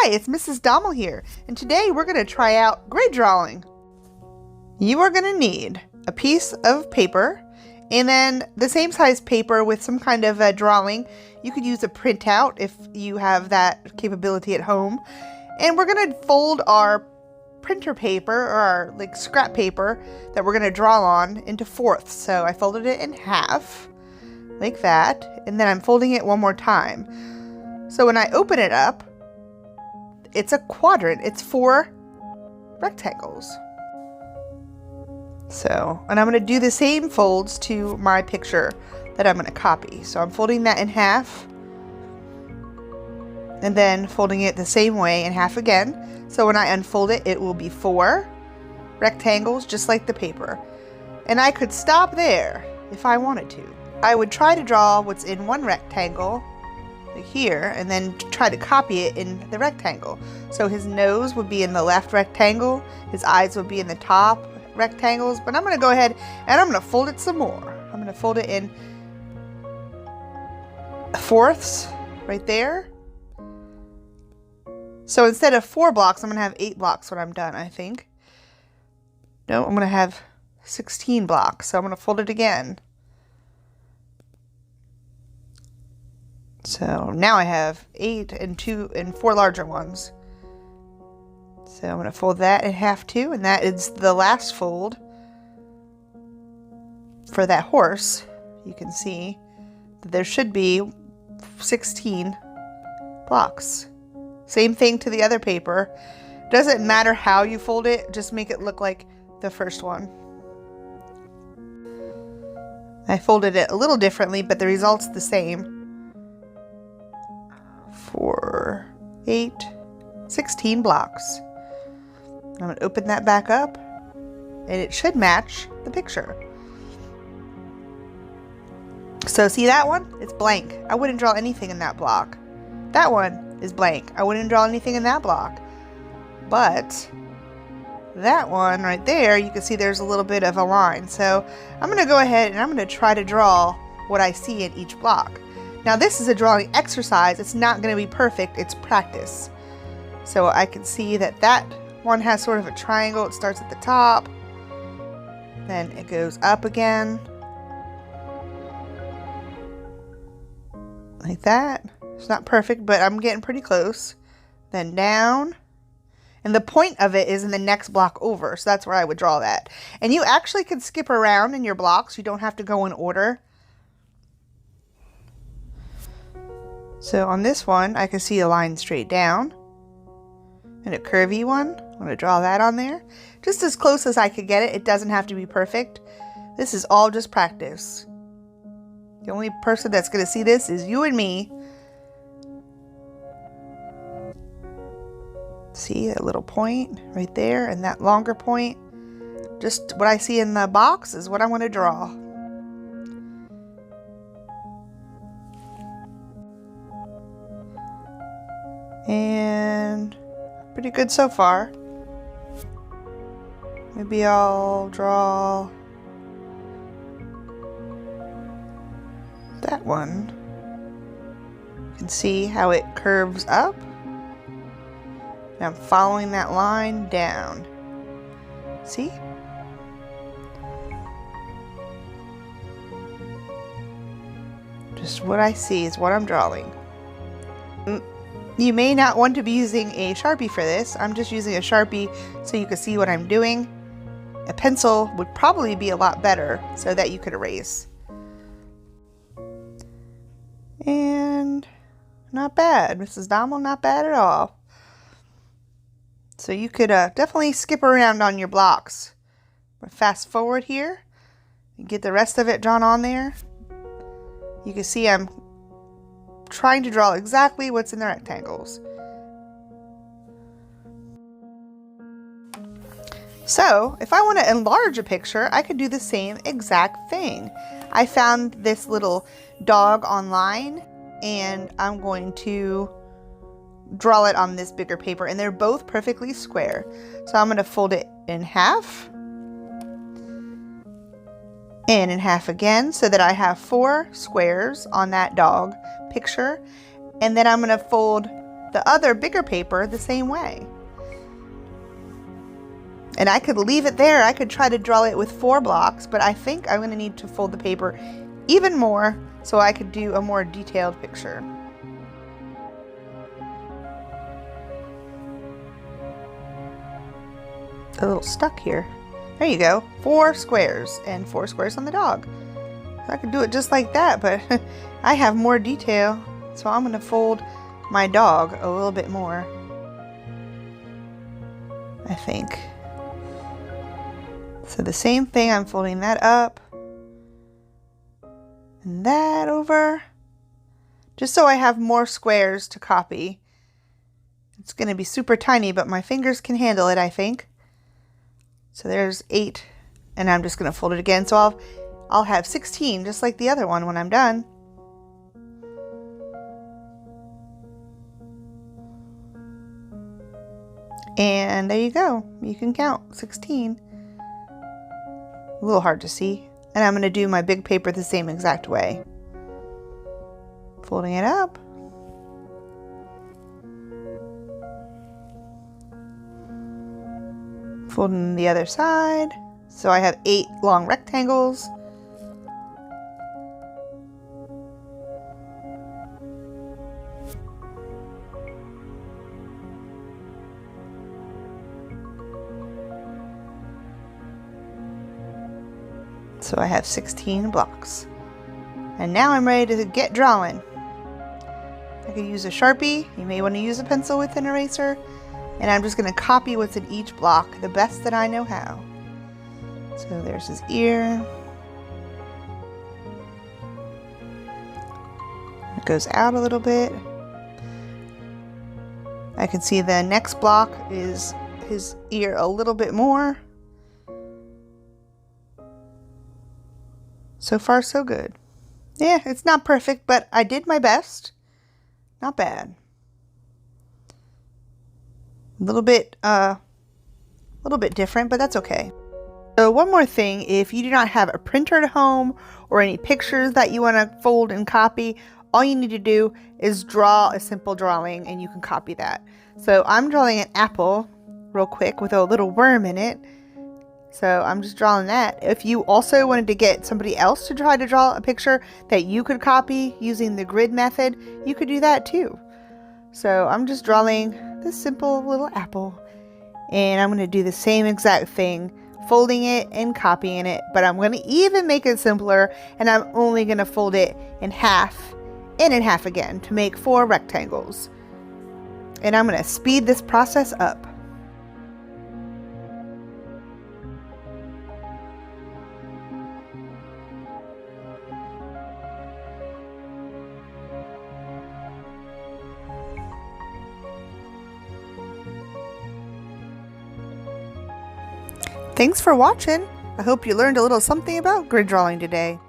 Hi, it's Mrs. Dommel here, and today we're going to try out grid drawing. You are going to need a piece of paper, and then the same size paper with some kind of a drawing. You could use a printout if you have that capability at home. And we're going to fold our printer paper, or our scrap paper that we're going to draw on, into fourths. So I folded it in half, like that, and then I'm folding it one more time. So when I open it up, it's a quadrant. It's 4 rectangles. So, and I'm going to do the same folds to my picture that I'm going to copy. So I'm folding that in half, and then folding it the same way in half again. So when I unfold it, it will be 4 rectangles, just like the paper. And I could stop there if I wanted to. I would try to draw what's in one rectangle here, and then try to copy it in the rectangle. So his nose would be in the left rectangle, his eyes would be in the top rectangles, but I'm going to go ahead and I'm going to fold it some more. I'm going to fold it in fourths right there. So instead of 4 blocks, I'm going to have 8 blocks when I'm done, I think. No, I'm going to have 16 blocks. So I'm going to fold it again. So now I have 8 and 4 larger ones. So I'm going to fold that in half too, and that is the last fold for that horse. You can see that there should be 16 blocks. Same thing to the other paper. Doesn't matter how you fold it, just make it look like the first one. I folded it a little differently, but the result's the same. 4, 8, 16 blocks. I'm going to open that back up, and it should match the picture. So see that one? It's blank. I wouldn't draw anything in that block. That one is blank. I wouldn't draw anything in that block. But that one right there, you can see there's a little bit of a line. So I'm going to go ahead and I'm going to try to draw what I see in each block. Now this is a drawing exercise. It's not going to be perfect. It's practice. So I can see that that one has sort of a triangle. It starts at the top, then it goes up again, like that. It's not perfect, but I'm getting pretty close. Then down, and the point of it is in the next block over, so that's where I would draw that. And you actually can skip around in your blocks. You don't have to go in order. So on this one, I can see a line straight down and a curvy one. I'm going to draw that on there. Just as close as I could get it. It doesn't have to be perfect. This is all just practice. The only person that's going to see this is you and me. See that little point right there, and that longer point. Just what I see in the box is what I want to draw. And pretty good so far. Maybe I'll draw that one. You can see how it curves up. And I'm following that line down. See? Just what I see is what I'm drawing. You may not want to be using a Sharpie for this. I'm just using a Sharpie so you can see what I'm doing. A pencil would probably be a lot better so that you could erase. And not bad, Mrs. Dommel, not bad at all. So you could definitely skip around on your blocks. But fast forward here and get the rest of it drawn on there. You can see I'm trying to draw exactly what's in the rectangles. So if I want to enlarge a picture, I could do the same exact thing. I found this little dog online, and I'm going to draw it on this bigger paper, and they're both perfectly square. So I'm going to fold it in half and in half again, so that I have 4 squares on that dog picture. And then I'm going to fold the other bigger paper the same way. And I could leave it there. I could try to draw it with 4 blocks, but I think I'm going to need to fold the paper even more so I could do a more detailed picture. A little stuck here. There you go. 4 squares and 4 squares on the dog. I could do it just like that, but I have more detail, so I'm going to fold my dog a little bit more, I think. So the same thing, I'm folding that up and that over, just so I have more squares to copy. It's going to be super tiny, but my fingers can handle it, I think. So there's 8, and I'm just going to fold it again. So I'll have 16, just like the other one when I'm done. And there you go. You can count 16. A little hard to see. And I'm going to do my big paper the same exact way. Folding it up. Folding the other side. So I have 8 long rectangles. So I have 16 blocks. And now I'm ready to get drawing. I could use a Sharpie. You may want to use a pencil with an eraser. And I'm just going to copy what's in each block the best that I know how. So there's his ear. It goes out a little bit. I can see the next block is his ear a little bit more. So far, so good. Yeah, it's not perfect, but I did my best. Not bad. A little bit different, but that's okay. So one more thing, if you do not have a printer at home or any pictures that you want to fold and copy, all you need to do is draw a simple drawing and you can copy that. So I'm drawing an apple real quick with a little worm in it. So I'm just drawing that. If you also wanted to get somebody else to try to draw a picture that you could copy using the grid method, you could do that too. So I'm just drawing this simple little apple, and I'm going to do the same exact thing, folding it and copying it, but I'm going to even make it simpler, and I'm only going to fold it in half and in half again to make 4 rectangles. And I'm going to speed this process up. Thanks for watching. I hope you learned a little something about grid drawing today.